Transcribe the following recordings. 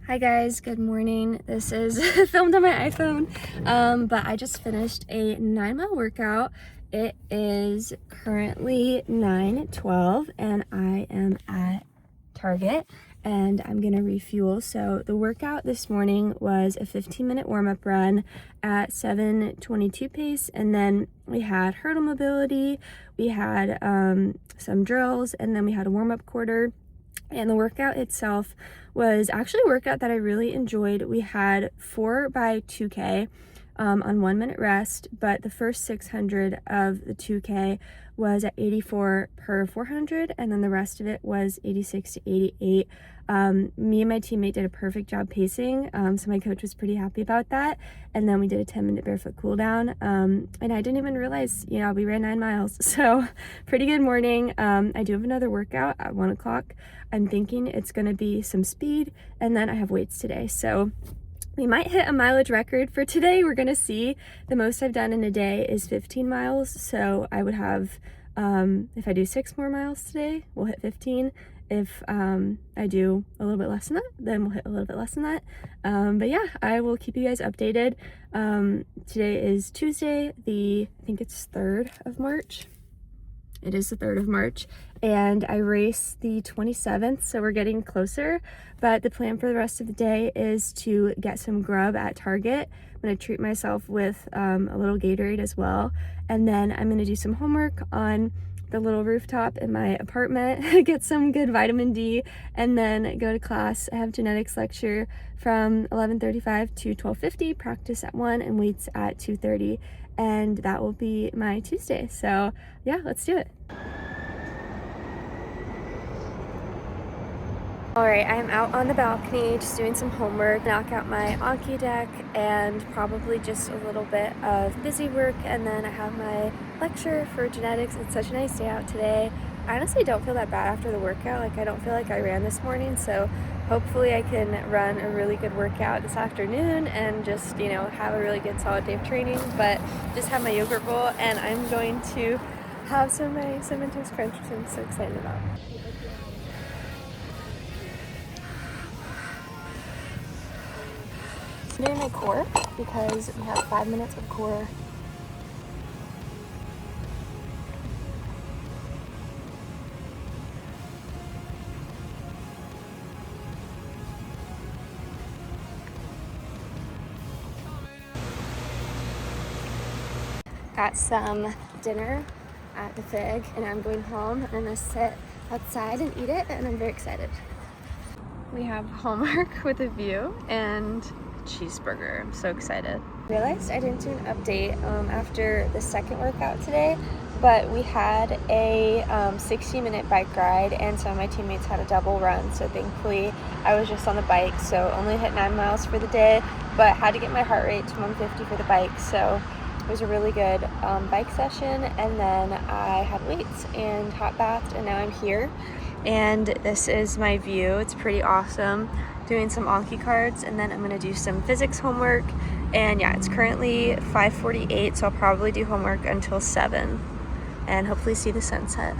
Hi guys, good morning. This is filmed on my iPhone, but I just finished a 9-mile workout. It is currently 9:12 and I am at Target and I'm gonna refuel. So the workout this morning was a 15-minute warm-up run at 7:22 pace, and then we had hurdle mobility, we had some drills, and then we had a warm-up quarter. And the workout itself was actually a workout that I really enjoyed. We had 4x2K on 1 minute rest, but the first 600 of the 2K was at 84 per 400, and then the rest of it was 86 to 88. Me and my teammate did a perfect job pacing, so my coach was pretty happy about that. And then we did a 10-minute barefoot cool down, and I didn't even realize, we ran 9 miles. So pretty good morning. I do have another workout at 1 o'clock. I'm thinking it's gonna be some speed, and then I have weights today. So we might hit a mileage record for today. We're gonna see. The most I've done in a day is 15 miles. So I would have, if I do 6 more miles today, we'll hit 15. If I do a little bit less than that, then we'll hit a little bit less than that. But yeah, I will keep you guys updated. Today is Tuesday, I think it's 3rd of March. It is the 3rd of March, and I race the 27th, so we're getting closer. But the plan for the rest of the day is to get some grub at Target. I'm gonna treat myself with a little Gatorade as well, and then I'm gonna do some homework on the little rooftop in my apartment, get some good vitamin D, and then go to class. I have genetics lecture from 11:35 to 12:50, practice at 1, and weights at 2:30. And that will be my Tuesday. So yeah, let's do it. All right, I'm out on the balcony just doing some homework, knock out my Anki deck, and probably just a little bit of busy work, and then I have my lecture for genetics. It's such a nice day out today. I honestly don't feel that bad after the workout. Like, I don't feel like I ran this morning, so hopefully I can run a really good workout this afternoon and just, have a really good solid day of training. But just have my yogurt bowl, and I'm going to have some of my Cinnamon Toast Crunch, which I'm so excited about. I'm doing my core because we have 5 minutes of core. Got some dinner at the Fig, and I'm going home and I'm gonna sit outside and eat it, and I'm very excited. We have homework with a view and cheeseburger. I'm so excited. Realized I didn't do an update after the second workout today, but we had a 60-minute bike ride, and some of my teammates had a double run, so thankfully I was just on the bike, so only hit 9 miles for the day, but had to get my heart rate to 150 for the bike. So it was a really good bike session, and then I had weights and hot bathed, and now I'm here. And this is my view. It's pretty awesome. Doing some Anki cards, and then I'm gonna do some physics homework. And yeah, it's currently 5:48, so I'll probably do homework until 7 and hopefully see the sunset.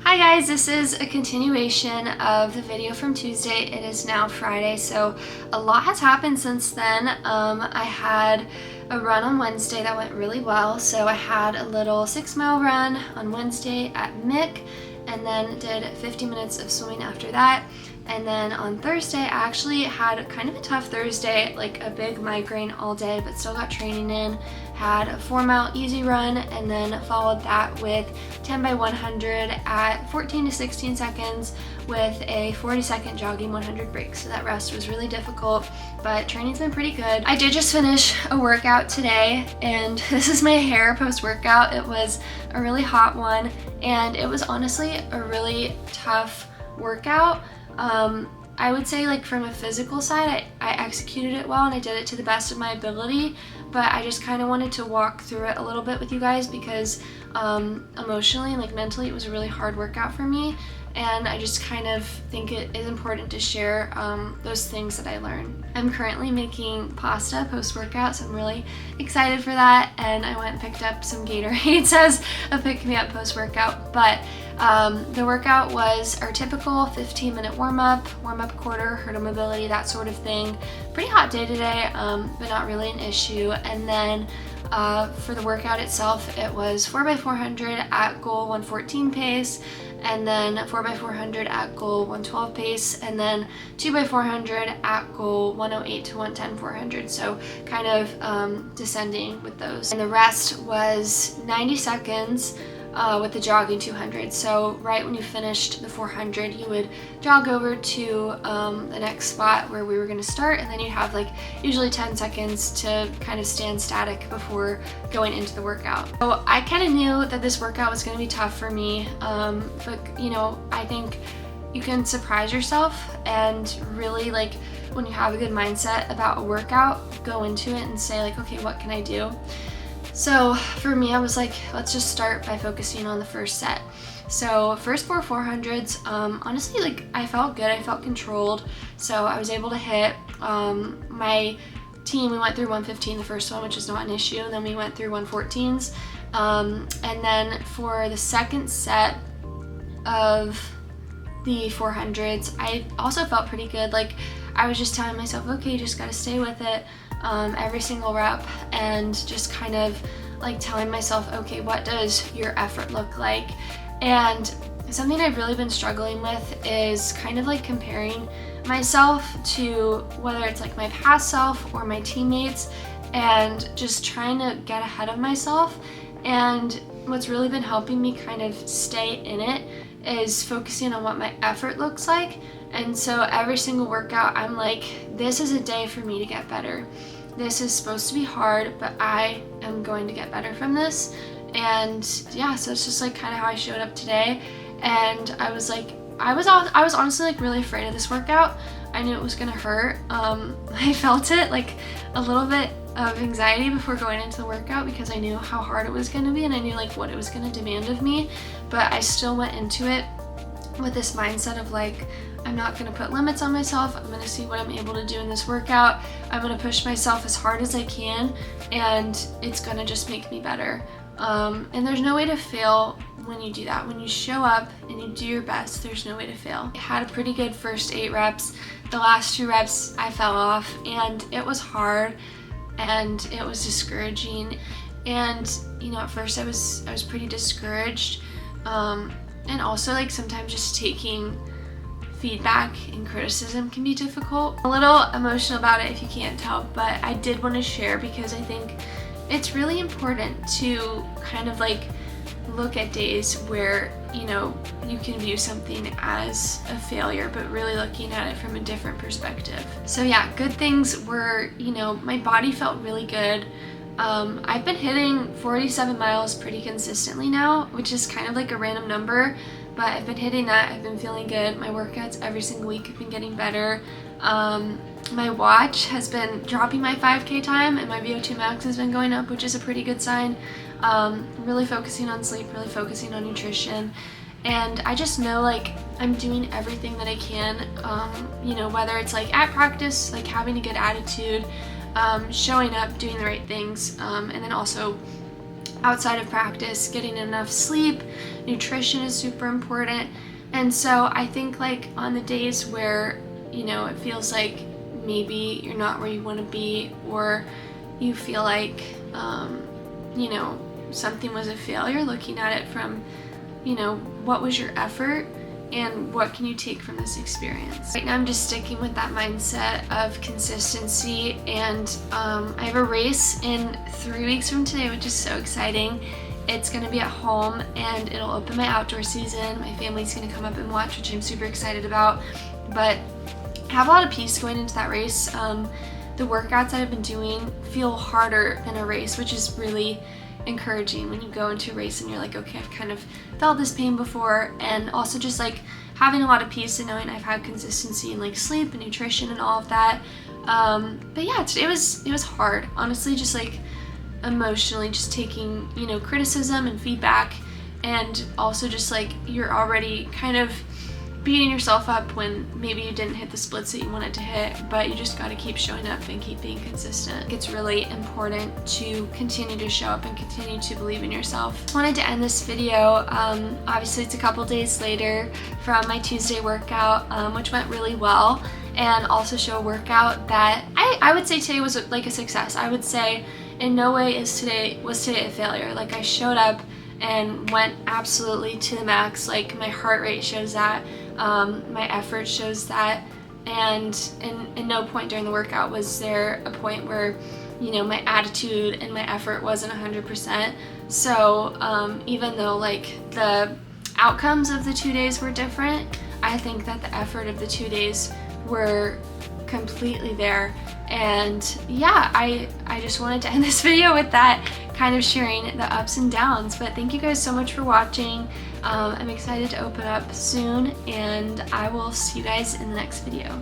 Hi guys, this is a continuation of the video from Tuesday. It is now Friday, so a lot has happened since then. I had a run on Wednesday that went really well. So I had a little 6-mile run on Wednesday at Mick, and then did 50 minutes of swimming after that. And then on Thursday, I actually had kind of a tough Thursday, like a big migraine all day, but still got training in. Had a 4-mile easy run, and then followed that with 10 by 100 at 14 to 16 seconds with a 40-second jogging 100 break. So that rest was really difficult, but training's been pretty good. I did just finish a workout today, and this is my hair post-workout. It was a really hot one, and it was honestly a really tough workout. I would say, like, from a physical side, I executed it well and I did it to the best of my ability, but I just kind of wanted to walk through it a little bit with you guys because emotionally and mentally it was a really hard workout for me, and I just kind of think it is important to share those things that I learned. I'm currently making pasta post-workout, so I'm really excited for that, and I went and picked up some Gatorades as a pick-me-up post-workout, but The workout was our typical 15-minute warm-up quarter, hurdle mobility, that sort of thing. Pretty hot day today, but not really an issue. And then for the workout itself, it was 4x400 at goal 114 pace, and then 4x400 at goal 112 pace, and then 2x400 at goal 108 to 110 400. So kind of descending with those. And the rest was 90 seconds with the jogging 200. So right when you finished the 400, you would jog over to the next spot where we were going to start, and then you'd have like usually 10 seconds to kind of stand static before going into the workout. So I kind of knew that this workout was going to be tough for me, but you know, I think you can surprise yourself, and really, like, when you have a good mindset about a workout, go into it and say like, okay, what can I do? So for me, I was like, let's just start by focusing on the first set. So first 4 400s, honestly, like, I felt good, I felt controlled. So I was able to hit my team. We went through 115 the first one, which is not an issue, and then we went through 114s. And then for the second set of the 400s, I also felt pretty good. Like, I was just telling myself, okay, you just gotta stay with it every single rep, and just kind of like telling myself, okay, what does your effort look like? And something I've really been struggling with is kind of like comparing myself to whether it's like my past self or my teammates, and just trying to get ahead of myself. And what's really been helping me kind of stay in it is focusing on what my effort looks like. And so every single workout, I'm like, this is a day for me to get better. This is supposed to be hard, but I am going to get better from this. And yeah, so it's just like kind of how I showed up today. And I was like, I was honestly like really afraid of this workout. I knew it was gonna hurt. I felt it, like a little bit of anxiety before going into the workout, because I knew how hard it was gonna be, and I knew like what it was gonna demand of me. But I still went into it with this mindset of like, I'm not gonna put limits on myself. I'm gonna see what I'm able to do in this workout. I'm gonna push myself as hard as I can, and it's gonna just make me better. And there's no way to fail when you do that. When you show up and you do your best, there's no way to fail. I had a pretty good first 8 reps. The last 2 reps I fell off, and it was hard, and it was discouraging. And you know, at first I was pretty discouraged, and also like sometimes just taking feedback and criticism can be difficult. A little emotional about it if you can't tell, but I did want to share because I think it's really important to kind of like look at days where, you know, you can view something as a failure, but really looking at it from a different perspective. So yeah, good things were, you know, my body felt really good. I've been hitting 47 miles pretty consistently now, which is kind of like a random number, but I've been hitting that. I've been feeling good. My workouts every single week have been getting better. My watch has been dropping my 5K time, and my VO2 max has been going up, which is a pretty good sign. Really focusing on sleep, really focusing on nutrition, and I just know like I'm doing everything that I can, you know, whether it's like at practice, like having a good attitude, showing up, doing the right things, and then also outside of practice, getting enough sleep. Nutrition is super important. And so I think like on the days where, you know, it feels like maybe you're not where you want to be, or you feel like, you know, something was a failure, looking at it from, you know, what was your effort and what can you take from this experience? Right now I'm just sticking with that mindset of consistency, and I have a race in 3 weeks from today, which is so exciting. It's gonna be at home, and it'll open my outdoor season. My family's gonna come up and watch, which I'm super excited about. But I have a lot of peace going into that race. The workouts that I've been doing feel harder than a race, which is really encouraging when you go into a race and you're like, okay, I've kind of felt this pain before. And also just like having a lot of peace and knowing I've had consistency in like sleep and nutrition and all of that. But yeah, it was hard, honestly, just like emotionally, just taking, you know, criticism and feedback, and also just like you're already kind of beating yourself up when maybe you didn't hit the splits that you wanted to hit, but you just gotta keep showing up and keep being consistent. It's really important to continue to show up and continue to believe in yourself. I wanted to end this video, obviously it's a couple days later from my Tuesday workout, which went really well, and also show a workout that I would say today was like a success. I would say in no way was today a failure. Like, I showed up and went absolutely to the max. Like, my heart rate shows that, my effort shows that, and in no point during the workout was there a point where, you know, my attitude and my effort wasn't 100%. So even though like the outcomes of the 2 days were different, I think that the effort of the 2 days were completely there. And yeah, I just wanted to end this video with that, kind of sharing the ups and downs. But thank you guys so much for watching. I'm excited to open up soon, and I will see you guys in the next video.